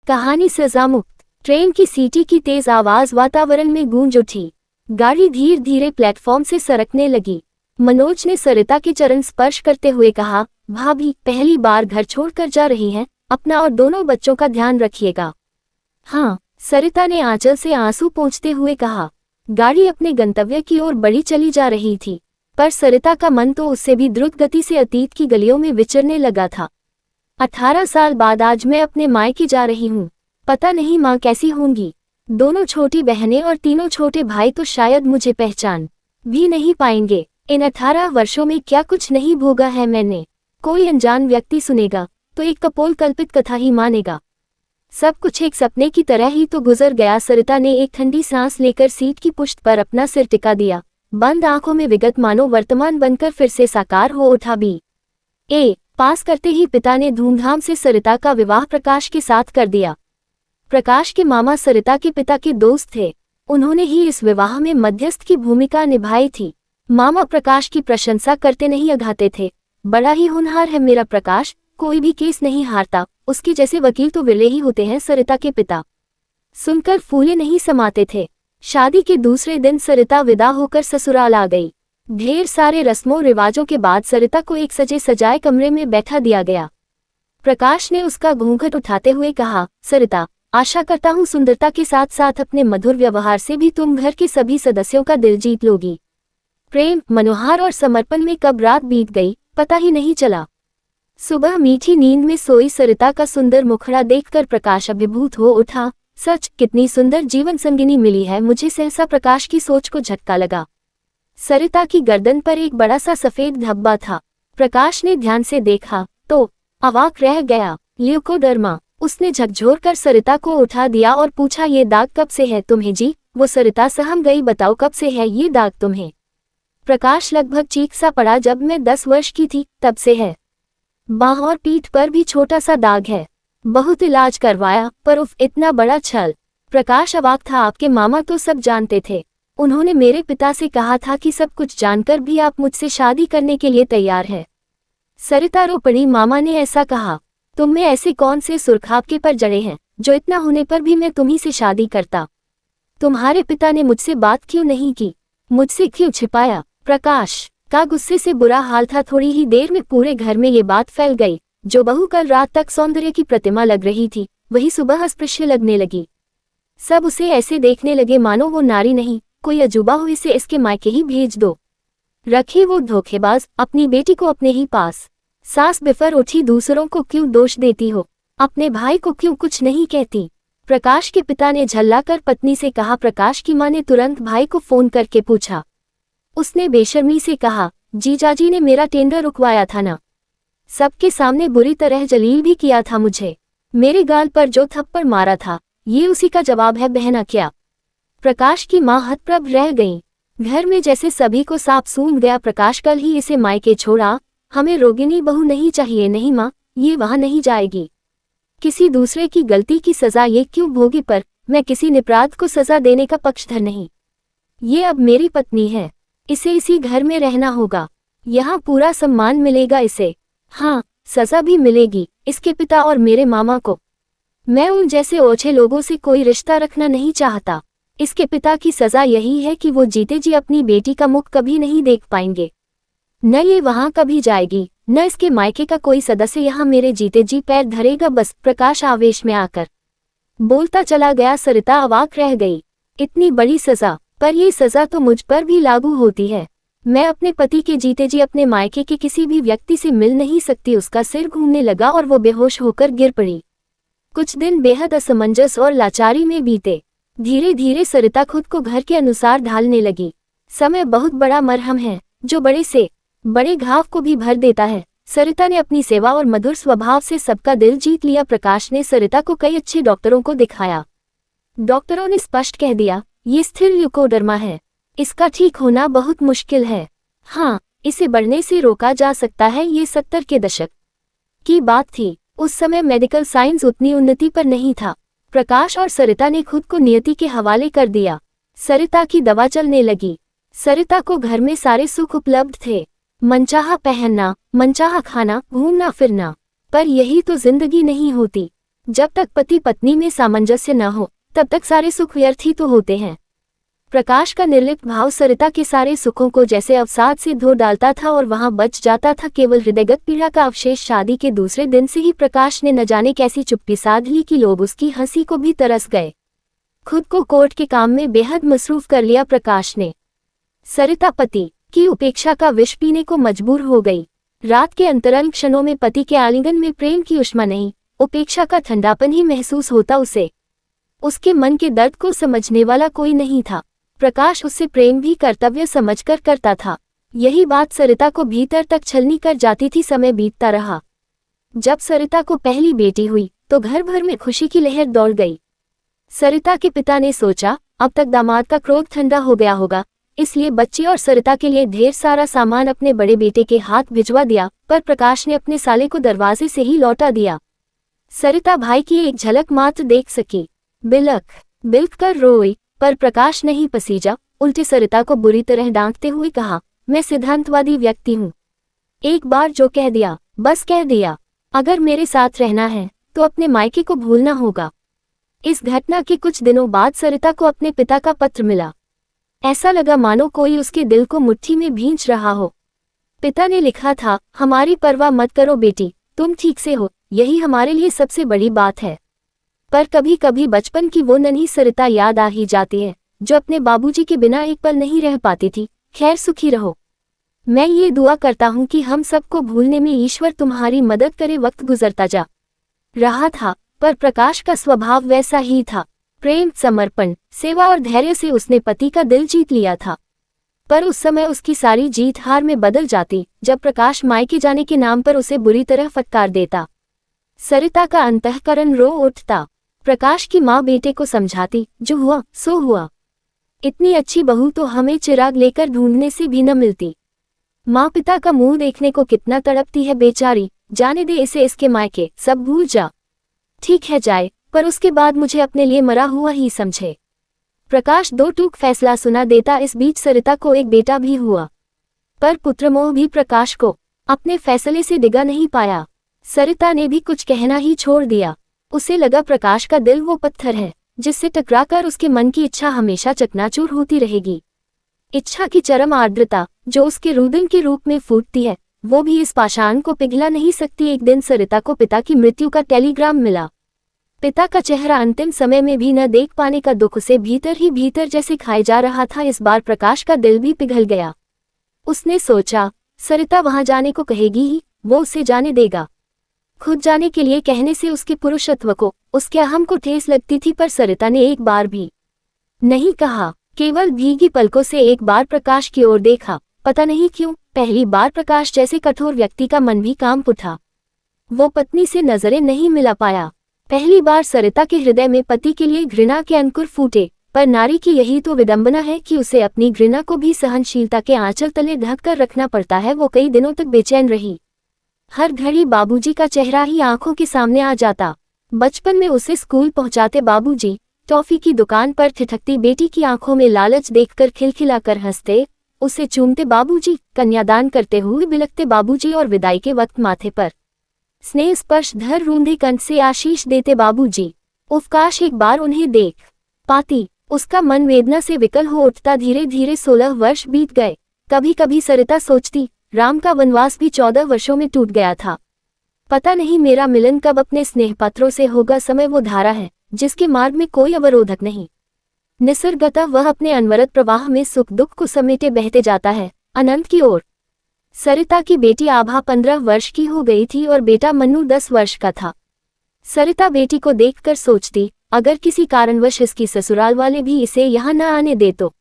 कहानी सजा मुक्त। ट्रेन की सीटी की तेज आवाज वातावरण में गूंज उठी। गाड़ी धीरे धीरे प्लेटफॉर्म से सरकने लगी। मनोज ने सरिता के चरण स्पर्श करते हुए कहा, भाभी, पहली बार घर छोड़कर जा रही हैं, अपना और दोनों बच्चों का ध्यान रखिएगा। हाँ, सरिता ने आंचल से आंसू पोंछते हुए कहा। गाड़ी अपने गंतव्य की ओर बढ़ी चली जा रही थी, पर सरिता का मन तो उससे भी द्रुत गति से अतीत की गलियों में विचरने लगा था। 18 साल बाद आज मैं अपने मायके जा रही हूँ। पता नहीं माँ कैसी होंगी। दोनों छोटी बहनें और तीनों छोटे भाई तो शायद मुझे पहचान भी नहीं पाएंगे। इन 18 वर्षों में क्या कुछ नहीं भोगा है मैंने। कोई अनजान व्यक्ति सुनेगा तो एक कपोल कल्पित कथा ही मानेगा। सब कुछ एक सपने की तरह ही तो गुजर गया। सरिता ने एक ठंडी सांस लेकर सीट की पुष्ट पर अपना सिर टिका दिया। बंद आंखों में विगत मानो वर्तमान बनकर फिर से साकार हो उठा। पास करते ही पिता ने धूमधाम से सरिता का विवाह प्रकाश के साथ कर दिया। प्रकाश के मामा सरिता के पिता के दोस्त थे। उन्होंने ही इस विवाह में मध्यस्थ की भूमिका निभाई थी। मामा प्रकाश की प्रशंसा करते नहीं अघाते थे। बड़ा ही होनहार है मेरा प्रकाश, कोई भी केस नहीं हारता, उसके जैसे वकील तो विरले ही होते हैं। सरिता के पिता सुनकर फूले नहीं समाते थे। शादी के दूसरे दिन सरिता विदा होकर ससुराल आ गई। ढेर सारे रस्मों रिवाजों के बाद सरिता को एक सजे सजाए कमरे में बैठा दिया गया। प्रकाश ने उसका घूंघट उठाते हुए कहा, सरिता, आशा करता हूँ सुंदरता के साथ साथ अपने मधुर व्यवहार से भी तुम घर के सभी सदस्यों का दिल जीत लोगी। प्रेम, मनोहार और समर्पण में कब रात बीत गई पता ही नहीं चला। सुबह मीठी नींद में सोई सरिता का सुंदर मुखड़ा देखकर प्रकाश अभिभूत हो उठा। सच, कितनी सुंदर जीवन संगिनी मिली है मुझे। सहसा प्रकाश की सोच को झटका लगा। सरिता की गर्दन पर एक बड़ा सा सफेद धब्बा था। प्रकाश ने ध्यान से देखा तो अवाक रह गया। ल्यूकोडर्मा। उसने झकझोर कर सरिता को उठा दिया और पूछा, ये दाग कब से है तुम्हें जी? वो सरिता सहम गई। बताओ कब से है ये दाग तुम्हें? प्रकाश लगभग चीख सा पड़ा। जब मैं 10 वर्ष की थी तब से है। बाह और पीठ पर भी छोटा सा दाग है। बहुत इलाज करवाया पर उफ, इतना बड़ा छल। प्रकाश अवाक था। आपके मामा तो सब जानते थे। उन्होंने मेरे पिता से कहा था कि सब कुछ जानकर भी आप मुझसे शादी करने के लिए तैयार है। सरिता रो पड़ी। मामा ने ऐसा कहा? तुम में ऐसे कौन से सुरखाब के पर जड़े हैं जो इतना होने पर भी मैं तुम्ही से शादी करता? तुम्हारे पिता ने मुझसे बात क्यों नहीं की? मुझसे क्यों छिपाया? प्रकाश का गुस्से से बुरा हाल था। थोड़ी ही देर में पूरे घर में ये बात फैल गई। जो बहू कल रात तक सौंदर्य की प्रतिमा लग रही थी वही सुबह अस्पृश्य लगने लगी। सब उसे ऐसे देखने लगे मानो वो नारी नहीं, कोई अजूबा हो। इसे इसके मायके ही भेज दो। रखे वो धोखेबाज, अपनी बेटी को अपने ही पास। सास बिफर उठी। दूसरों को क्यों दोष देती हो? अपने भाई को क्यों कुछ नहीं कहती? प्रकाश के पिता ने झल्लाकर पत्नी से कहा। प्रकाश की मां ने तुरंत भाई को फोन करके पूछा। उसने बेशर्मी से कहा, जीजाजी ने मेरा टेंडर रुकवाया था ना। सबके सामने बुरी तरह जलील भी किया था मुझे। मेरे गाल पर जो थप्पड़ मारा था ये उसी का जवाब है बहना क्या? प्रकाश की मां हतप्रभ रह गईं। घर में जैसे सभी को सांप सूंघ गया। प्रकाश कल ही इसे मायके छोड़ा। हमें रोगिणी बहू नहीं चाहिए। नहीं मां, ये वहां नहीं जाएगी। किसी दूसरे की गलती की सजा ये क्यों भोगी? पर मैं किसी निपराध को सजा देने का पक्षधर नहीं। ये अब मेरी पत्नी है। इसे इसी घर में रहना होगा। यहाँ पूरा सम्मान मिलेगा इसे। हाँ, सजा भी मिलेगी इसके पिता और मेरे मामा को। मैं उन जैसे ओछे लोगों से कोई रिश्ता रखना नहीं चाहता। इसके पिता की सजा यही है कि वो जीते जी अपनी बेटी का मुख कभी नहीं देख पाएंगे। न ये वहां कभी जाएगी, न इसके मायके का कोई सदस्य यहाँ मेरे जीते जी पैर धरेगा। बस। प्रकाश आवेश में आकर बोलता चला गया। सरिता अवाक रह गई। इतनी बड़ी सजा? पर ये सजा तो मुझ पर भी लागू होती है। मैं अपने पति के जीते जी अपने मायके के किसी भी व्यक्ति से मिल नहीं सकती। उसका सिर घूमने लगा और वो बेहोश होकर गिर पड़ी। कुछ दिन बेहद असमंजस और लाचारी में बीते। धीरे धीरे सरिता खुद को घर के अनुसार ढालने लगी। समय बहुत बड़ा मरहम है जो बड़े से बड़े घाव को भी भर देता है। सरिता ने अपनी सेवा और मधुर स्वभाव से सबका दिल जीत लिया। प्रकाश ने सरिता को कई अच्छे डॉक्टरों को दिखाया। डॉक्टरों ने स्पष्ट कह दिया, ये स्थिर ल्यूकोडर्मा है। इसका ठीक होना बहुत मुश्किल है। हाँ, इसे बढ़ने से रोका जा सकता है। ये 70 के दशक की बात थी। उस समय मेडिकल साइंस उतनी उन्नति पर नहीं था। प्रकाश और सरिता ने खुद को नियति के हवाले कर दिया। सरिता की दवा चलने लगी। सरिता को घर में सारे सुख उपलब्ध थे। मनचाहा पहनना, मनचाहा खाना, घूमना फिरना। पर यही तो जिंदगी नहीं होती। जब तक पति पत्नी में सामंजस्य न हो तब तक सारे सुख व्यर्थ ही तो होते हैं। प्रकाश का निर्लिप्त भाव सरिता के सारे सुखों को जैसे अवसाद से धो डालता था और वहां बच जाता था केवल हृदयगत पीड़ा का अवशेष। शादी के दूसरे दिन से ही प्रकाश ने न जाने कैसी चुप्पी साध ली कि लोग उसकी हंसी को भी तरस गए। खुद को कोर्ट के काम में बेहद मसरूफ कर लिया प्रकाश ने। सरिता पति की उपेक्षा का विष पीने को मजबूर हो गई। रात के अंतरंग क्षणों में पति के आलिंगन में प्रेम की उष्मा नहीं, उपेक्षा का ठंडापन ही महसूस होता उसे। उसके मन के दर्द को समझने वाला कोई नहीं था। प्रकाश उससे प्रेम भी कर्तव्य समझकर करता था। यही बात सरिता को भीतर तक छलनी कर जाती थी। समय बीतता रहा। जब सरिता को पहली बेटी हुई तो घर भर में खुशी की लहर दौड़ गई। सरिता के पिता ने सोचा अब तक दामाद का क्रोध ठंडा हो गया होगा, इसलिए बच्ची और सरिता के लिए ढेर सारा सामान अपने बड़े बेटे के हाथ भिजवा दिया, पर प्रकाश ने अपने साले को दरवाजे से ही लौटा दिया। सरिता भाई की एक झलक मात्र देख सकी। बिलख कर रोई, पर प्रकाश नहीं पसीजा। उल्टे सरिता को बुरी तरह डांटते हुए कहा, मैं सिद्धांतवादी व्यक्ति हूँ। एक बार जो कह दिया बस कह दिया। अगर मेरे साथ रहना है तो अपने मायके को भूलना होगा। इस घटना के कुछ दिनों बाद सरिता को अपने पिता का पत्र मिला। ऐसा लगा मानो कोई उसके दिल को मुट्ठी में भींच रहा हो। पिता ने लिखा था, हमारी परवाह मत करो बेटी, तुम ठीक से हो, यही हमारे लिए सबसे बड़ी बात है। पर कभी कभी बचपन की वो नन्ही सरिता याद आ ही जाती है, जो अपने बाबूजी के बिना एक पल नहीं रह पाती थी। खैर सुखी रहो। मैं ये दुआ करता हूँ कि हम सबको भूलने में ईश्वर तुम्हारी मदद करे। वक्त गुजरता जा रहा था, पर प्रकाश का स्वभाव वैसा ही था। प्रेम, समर्पण, सेवा और धैर्य से उसने पति का दिल जीत लिया था। पर उस समय उसकी सारी जीत हार में बदल जाती जब प्रकाश मायके जाने के नाम पर उसे बुरी तरह फटकार देता। सरिता का अंतःकरण रो उठता। प्रकाश की माँ बेटे को समझाती, जो हुआ सो हुआ। इतनी अच्छी बहू तो हमें चिराग लेकर ढूंढने से भी न मिलती। माँ पिता का मुंह देखने को कितना तड़पती है बेचारी। जाने दे इसे, इसके मायके सब भूल जा। ठीक है जाए, पर उसके बाद मुझे अपने लिए मरा हुआ ही समझे। प्रकाश दो टूक फैसला सुना देता। इस बीच सरिता को एक बेटा भी हुआ, पर पुत्रमोह भी प्रकाश को अपने फैसले से डिगा नहीं पाया। सरिता ने भी कुछ कहना ही छोड़ दिया। उसे लगा प्रकाश का दिल वो पत्थर है जिससे टकराकर उसके मन की इच्छा हमेशा चकनाचूर होती रहेगी। इच्छा की चरम आर्द्रता जो उसके रुदन के रूप में फूटती है, वो भी इस पाषाण को पिघला नहीं सकती। एक दिन सरिता को पिता की मृत्यु का टेलीग्राम मिला। पिता का चेहरा अंतिम समय में भी न देख पाने का दुख उसे भीतर ही भीतर जैसे खाए जा रहा था। इस बार प्रकाश का दिल भी पिघल गया। उसने सोचा, सरिता वहां जाने को कहेगी ही, वो उसे जाने देगा। खुद जाने के लिए कहने से उसके पुरुषत्व को, उसके अहम को ठेस लगती थी, पर सरिता ने एक बार भी नहीं कहा। केवल भीगी पलकों से एक बार प्रकाश की ओर देखा। पता नहीं क्यों पहली बार प्रकाश जैसे कठोर व्यक्ति का मन भी कांप उठा। वो पत्नी से नजरें नहीं मिला पाया। पहली बार सरिता के हृदय में पति के लिए घृणा के अंकुर फूटे। पर नारी की यही तो विडंबना है कि उसे अपनी घृणा को भी सहनशीलता के आंचल तले ढक कर रखना पड़ता है। वो कई दिनों तक बेचैन रही। हर घड़ी बाबूजी का चेहरा ही आंखों के सामने आ जाता। बचपन में उसे स्कूल पहुंचाते बाबूजी, टॉफी की दुकान पर ठिठकती बेटी की आंखों में लालच देखकर खिलखिलाकर हंसते, उसे चूमते बाबूजी, कन्यादान करते हुए बिलखते बाबूजी और विदाई के वक्त माथे पर स्नेह स्पर्श धर रूंधे कंठ से आशीष देते बाबूजी। उफकाश एक बार उन्हें देख पाती। उसका मन वेदना से विकल हो उठता। धीरे धीरे 16 वर्ष बीत गए। कभी कभी सरिता सोचती, राम का वनवास भी 14 वर्षों में टूट गया था। पता नहीं मेरा मिलन कब अपने स्नेहपत्रों से होगा। समय वो धारा है जिसके मार्ग में कोई अवरोधक नहीं। निसर्गतः वह अपने अनवरत प्रवाह में सुख दुख को समेटे बहते जाता है अनंत की ओर। सरिता की बेटी आभा 15 वर्ष की हो गई थी और बेटा मन्नू 10 वर्ष का था। सरिता बेटी को देखकर सोचती, अगर किसी कारणवश इसकी ससुराल वाले भी इसे यहाँ न आने दे तो।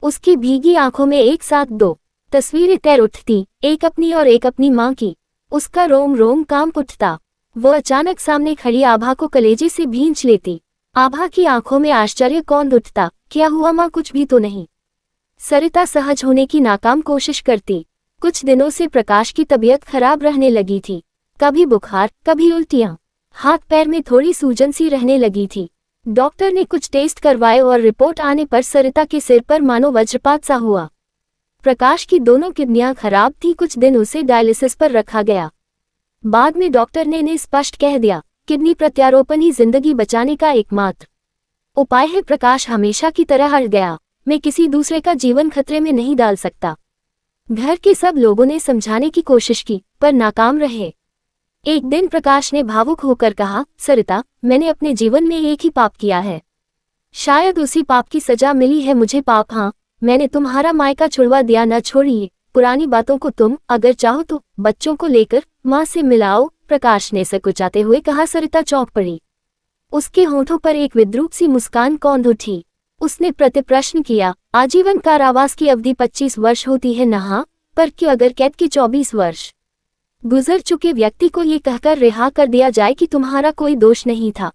उसकी भीगी आंखों में एक साथ दो तस्वीरें तैर उठती, एक अपनी और एक अपनी माँ की। उसका रोम रोम कांप उठता। वो अचानक सामने खड़ी आभा को कलेजे से भींच लेती। आभा की आंखों में आश्चर्य कौंध उठता, क्या हुआ माँ? कुछ भी तो नहीं। सरिता सहज होने की नाकाम कोशिश करती। कुछ दिनों से प्रकाश की तबीयत खराब रहने लगी थी। कभी बुखार, कभी उल्टियां, हाथ पैर में थोड़ी सूजन सी रहने लगी थी। डॉक्टर ने कुछ टेस्ट करवाए और रिपोर्ट आने पर सरिता के सिर पर मानो वज्रपात सा हुआ। प्रकाश की दोनों किडनियां खराब थी। कुछ दिन उसे डायलिसिस पर रखा गया। बाद में डॉक्टर ने स्पष्ट कह दिया किडनी प्रत्यारोपण ही जिंदगी बचाने का एकमात्र उपाय है। प्रकाश हमेशा की तरह हट गया। मैं किसी दूसरे का जीवन खतरे में नहीं डाल सकता। घर के सब लोगों ने समझाने की कोशिश की पर नाकाम रहे। एक दिन प्रकाश ने भावुक होकर कहा, सरिता, मैंने अपने जीवन में एक ही पाप किया है। शायद उसी पाप की सजा मिली है मुझे। पाप? हाँ, मैंने तुम्हारा मायका छुड़वा दिया। न छोड़िए पुरानी बातों को। तुम अगर चाहो तो बच्चों को लेकर माँ से मिलाओ, प्रकाश ने सकुचाते हुए कहा। सरिता चौंक पड़ी। उसके होठों पर एक विद्रूप सी मुस्कान कौंध उठी। उसने प्रतिप्रश्न किया, आजीवन कारावास की अवधि 25 वर्ष होती है न? हाँ, पर क्यों? अगर कैद के 24 वर्ष गुजर चुके व्यक्ति को ये कहकर रिहा कर दिया जाए कि तुम्हारा कोई दोष नहीं था,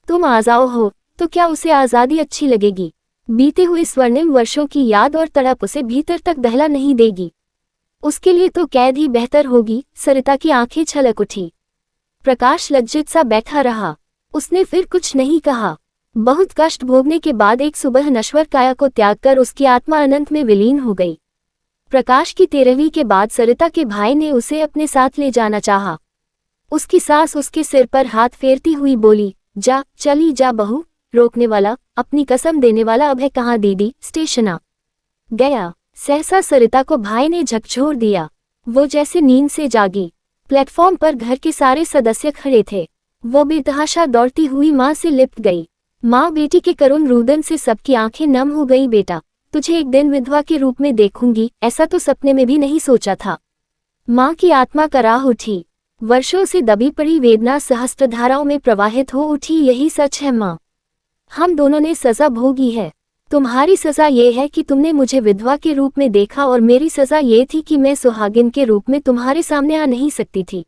तुम आजाओ हो, तो क्या उसे आज़ादी अच्छी लगेगी? बीते हुए स्वर्णिम वर्षों की याद और तड़प उसे भीतर तक दहला नहीं देगी। उसके लिए तो कैद ही बेहतर होगी। सरिता की आंखें छलक उठी। प्रकाश लज्जित सा बैठा रहा। उसने फिर कुछ नहीं कहा। बहुत कष्ट भोगने के बाद एक सुबह नश्वर काया को त्याग कर उसकी आत्मा अनंत में विलीन हो गई। प्रकाश की 13वीं के बाद सरिता के भाई ने उसे अपने साथ ले जाना चाहा। उसकी सास उसके सिर पर हाथ फेरती हुई बोली, जा, चली जा बहू। रोकने वाला, अपनी कसम देने वाला अब है कहाँ? दीदी स्टेशन आ गया। सहसा सरिता को भाई ने झकझोर दिया। वो जैसे नींद से जागी। प्लेटफॉर्म पर घर के सारे सदस्य खड़े थे। वो बेतहाशा दौड़ती हुई माँ से लिपट गई। माँ बेटी के करुण रुदन से सबकी आंखें नम हो गई। बेटा, तुझे एक दिन विधवा के रूप में देखूंगी, ऐसा तो सपने में भी नहीं सोचा था। माँ की आत्मा कराह उठी। वर्षों से दबी पड़ी वेदना सहस्त्रधाराओं में प्रवाहित हो उठी। यही सच है माँ, हम दोनों ने सजा भोगी है। तुम्हारी सजा ये है कि तुमने मुझे विधवा के रूप में देखा और मेरी सजा ये थी कि मैं सुहागिन के रूप में तुम्हारे सामने आ नहीं सकती थी।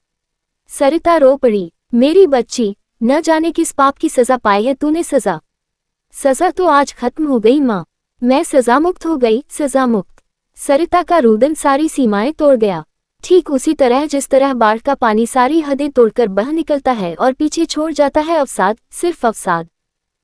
सरिता रो पड़ी। मेरी बच्ची, न जाने किस पाप की सजा पाई है तूने। सजा तो आज खत्म हो गई माँ, मैं सजा मुक्त हो गई। सजा मुक्त? सरिता का रुदन सारी सीमाएं तोड़ गया। ठीक उसी तरह जिस तरह बाढ़ का पानी सारी हदें तोड़कर बह निकलता है और पीछे छोड़ जाता है अवसाद, सिर्फ अवसाद।